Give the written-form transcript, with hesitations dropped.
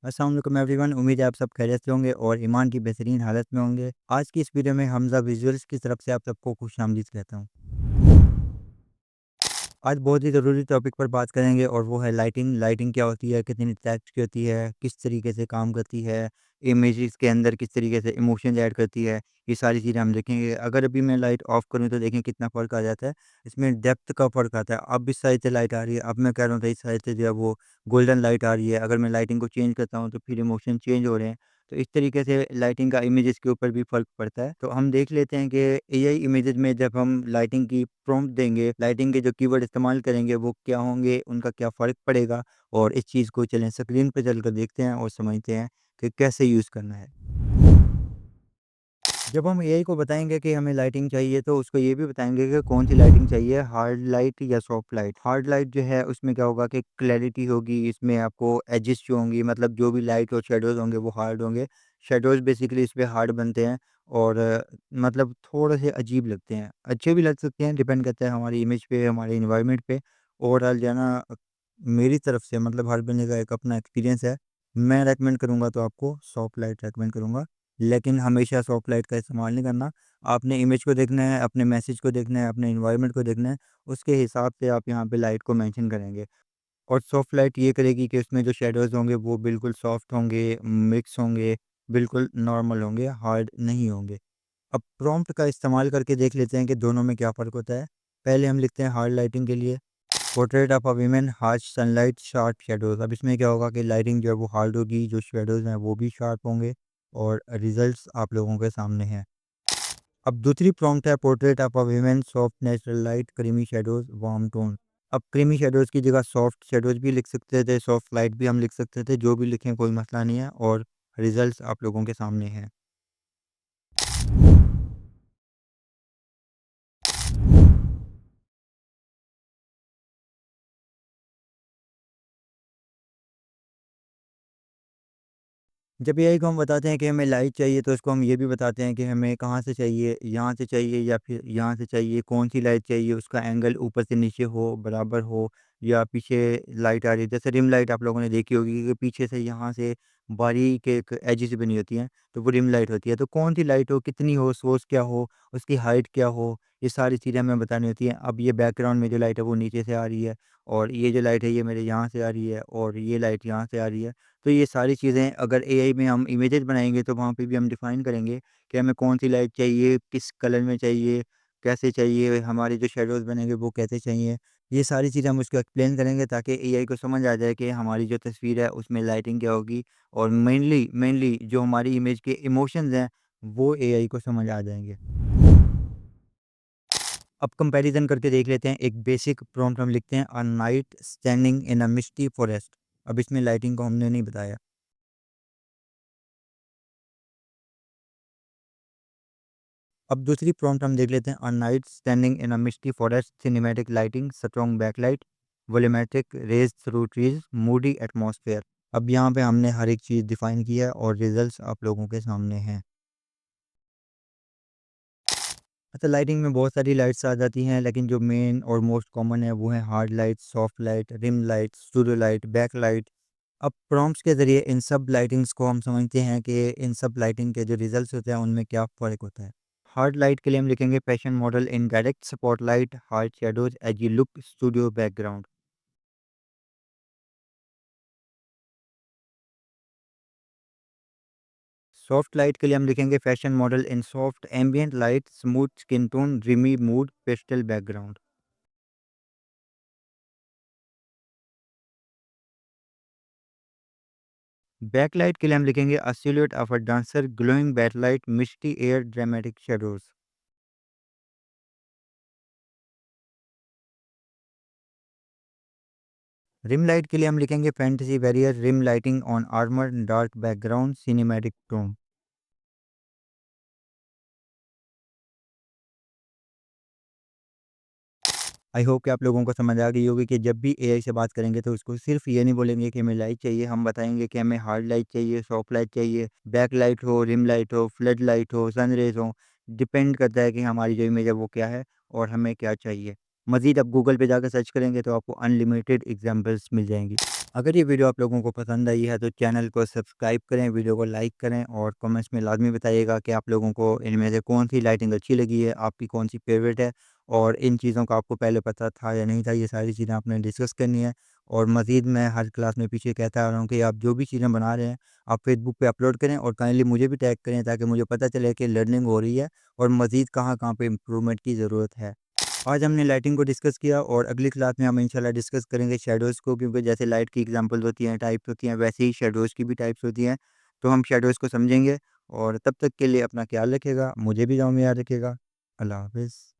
अस्सलाम वालेकुम एवरीवन। उम्मीद है आप सब खैरियत से होंगे और ईमान की बेहतरीन हालत में होंगे। आज की इस वीडियो में हमज़ा विजुअल्स की तरफ से आप सबको खुशामदीद कहता हूँ। आज बहुत ही ज़रूरी टॉपिक पर बात करेंगे और वो है लाइटिंग। लाइटिंग क्या होती है, कितनी टाइप्स की होती है, किस तरीके से काम करती है, इमेजेस के अंदर किस तरीके से इमोशंस ऐड करती है, ये सारी चीज़ें हम देखेंगे। अगर अभी मैं लाइट ऑफ करूँ तो देखें कितना फ़र्क आ जाता है, इसमें डेप्थ का फ़र्क आता है। अब इस साइड से लाइट आ रही है, अब मैं कह रहा हूँ तो इस साइड से जो है वो गोल्डन लाइट आ रही है। अगर मैं लाइटिंग को चेंज करता हूँ तो फिर इमोशन चेंज हो रहे हैं। तो इस तरीके से लाइटिंग का इमेजेस के ऊपर भी फ़र्क पड़ता है। तो हम देख लेते हैं कि एआई इमेजेस में जब हम लाइटिंग की प्रॉम्प्ट देंगे, लाइटिंग के जो कीवर्ड इस्तेमाल करेंगे वो क्या होंगे, उनका क्या फ़र्क पड़ेगा, और इस चीज़ को चलें स्क्रीन पे चलकर देखते हैं और समझते हैं कि कैसे यूज़ करना है। जब हम एआई को बताएँगे कि हमें लाइटिंग चाहिए, तो उसको ये भी बताएँगे कि कौन-सी लाइटिंग चाहिए, हार्ड लाइट या सॉफ्ट लाइट। हार्ड लाइट जो है उसमें क्या होगा कि क्लैरिटी होगी, इसमें आपको एजेस जो होंगी, मतलब जो भी लाइट और शैडोज़ होंगे वो हार्ड होंगे। शैडोज़ बेसिकली इसपे हार्ड बनते हैं और मतलब थोड़े से अजीब लगते हैं। अच्छे भी लग सकते हैं, डिपेंड करता है हमारी इमेज पे, हमारे एनवायरनमेंट पे। ओवरऑल जो है ना, मेरी तरफ से मतलब हर बंदे का एक अपना एक्सपीरियंस है। मैं रेकमेंड करूँगा तो आपको सॉफ्ट लाइट रेकमेंड करूँगा। लेकिन हमेशा सॉफ्ट लाइट का इस्तेमाल नहीं करना। आपने इमेज को देखना है, अपने मैसेज को देखना है, अपने एनवायरनमेंट को देखना है, उसके हिसाब से आप यहाँ पे लाइट को मेंशन करेंगे। और सॉफ्ट लाइट ये करेगी कि उसमें जो शैडोज़ होंगे वो बिल्कुल सॉफ्ट होंगे, मिक्स होंगे, बिल्कुल नॉर्मल होंगे, हार्ड नहीं होंगे। अब प्रॉम्प्ट का इस्तेमाल करके देख लेते हैं कि दोनों में क्या फ़र्क होता है। पहले हम लिखते हैं हार्ड लाइटिंग के लिए, portrait of a women, harsh sunlight, sharp shadows. अब इसमें क्या होगा कि लाइटिंग जो है वो हार्ड होगी, जो शैडोज़ हैं वो भी शार्प होंगे और रिज़ल्ट्स आप लोगों के सामने हैं। अब दूसरी प्रॉम्प्ट है portrait of a women, soft natural light, creamy shadows, warm tone. अब क्रीमी शैडोज़ की जगह सॉफ्ट शैडोज़ भी लिख सकते थे, सॉफ्ट लाइट भी हम लिख सकते थे, जो भी लिखें कोई मसला नहीं है, और रिज़ल्ट्स आप लोगों के सामने हैं। जब एआई को हम बताते हैं कि हमें लाइट चाहिए, तो उसको हम ये भी बताते हैं कि हमें कहाँ से चाहिए, यहाँ से चाहिए या फिर यहाँ से चाहिए, कौन-सी लाइट चाहिए, उसका एंगल ऊपर से नीचे हो, बराबर हो, या पीछे लाइट आ रही है। जैसे रिम लाइट आप लोगों ने देखी होगी कि पीछे से यहाँ से बारीक एक एजेस बनी होती हैं, तो वो रिम लाइट होती है। तो कौन-सी लाइट हो, कितनी हो, सोर्स क्या हो, उसकी हाइट क्या हो, ये सारी चीज़ें हमें बतानी होती हैं। अब ये बैकग्राउंड में जो लाइट है वो नीचे से आ रही है, और ये जो लाइट है ये मेरे यहाँ से आ रही है, और ये लाइट यहाँ से आ रही है। तो ये सारी चीज़ें अगर एआई में हम इमेजेस बनाएँगे तो वहाँ पे भी हम डिफ़ाइन करेंगे कि हमें कौन-सी लाइट चाहिए, किस कलर में चाहिए, कैसे चाहिए, हमारे जो शैडोज़ बनेंगे वो कैसे चाहिए। ये सारी चीज़ें हम उसको एक्सप्लेन करेंगे ताकि एआई को समझ आ जाए कि हमारी जो तस्वीर है उसमें लाइटिंग क्या होगी, और मेनली मेनली जो हमारी इमेज के इमोशंस हैं वो एआई को समझ आ जाएँगे। अब कंपैरिज़न करके देख लेते हैं। एक बेसिक प्रॉम्प्ट हम लिखते हैं, a knight standing in a misty forest. अब इसमें लाइटिंग को हमने नहीं बताया। अब दूसरी प्रॉम्प्ट हम देख लेते हैं, a knight standing in a misty forest, cinematic lighting, strong backlight, volumetric rays through trees, moody atmosphere. अब यहाँ पे हमने हर एक चीज़ डिफाइन किया है और रिजल्ट्स आप लोगों के सामने हैं। अच्छा, लाइटिंग में बहुत सारी लाइट्स आ जाती हैं, लेकिन जो मेन और मोस्ट कॉमन है वो है hard light, soft light, rim light, studio light, back light. अब प्रॉम्प्ट्स के ज़रिए इन सब लाइटिंग्स को हम समझते हैं कि इन सब लाइटिंग के जो रिजल्ट्स होते हैं उनमें क्या फ़र्क होता है। हार्ड लाइट के लिए हम लिखेंगे fashion model in direct spotlight, hard shadows, edgy look, studio background. Soft light के लिए हम लिखेंगे fashion model in soft ambient light, smooth skin tone, dreamy mood, pastel background. Backlight के लिए हम लिखेंगे a silhouette of a dancer, glowing backlight, misty air, dramatic shadows. Rim light के लिए हम लिखेंगे fantasy warrior, rim lighting on armour, dark background, cinematic tone. I hope कि आप लोगों को समझ आ गई होगी कि जब भी एआई से बात करेंगे तो उसको सिर्फ ये नहीं बोलेंगे कि हमें लाइट चाहिए, हम बताएंगे कि हमें हार्ड लाइट चाहिए, सॉफ्ट लाइट चाहिए, बैक लाइट हो, रिम लाइट हो, फ्लड लाइट हो, सन रेज हो। डिपेंड करता है कि हमारी जो इमेज है वो क्या है और हमें क्या चाहिए। मज़ीद आप गूगल पे जाकर सर्च करेंगे तो आपको अनलिमिटेड एग्जांपल्स मिल जाएंगी। अगर ये वीडियो आप लोगों को पसंद आई है तो चैनल को सब्सक्राइब करें, वीडियो को लाइक करें और कमेंट्स में लाज़मी बताइएगा कि आप लोगों को इनमें से कौन-सी लाइटिंग अच्छी लगी है, आपकी कौन-सी फ़ेवरेट है और इन चीज़ों का आपको पहले पता था या नहीं था, ये सारी चीज़ें आपने डिस्कस करनी है। और मज़ीद मैं हर क्लास में पीछे कहता आ रहा हूँ कि आप जो भी चीज़ें बना रहे हैं, आप फ़ेसबुक पे अपलोड करें और काइंडली मुझे भी टैग करें ताकि मुझे पता चले कि लर्निंग हो रही है और मज़ीद कहाँ-कहाँ पे इम्प्रूवमेंट की ज़रूरत है। आज हमने लाइटिंग को डिस्कस किया और अगली क्लास में हम इंशाल्लाह डिस्कस करेंगे शैडोज़ को, क्योंकि जैसे लाइट की एग्जांपल्स होती हैं, टाइप्स होती हैं, वैसे ही शैडोज़ की भी टाइप्स होती हैं। तो हम शैडोज़ को समझेंगे और तब तक के लिए अपना ख्याल रखिएगा, मुझे भी दुआ में याद रखिएगा। अल्लाह हाफ़िज़।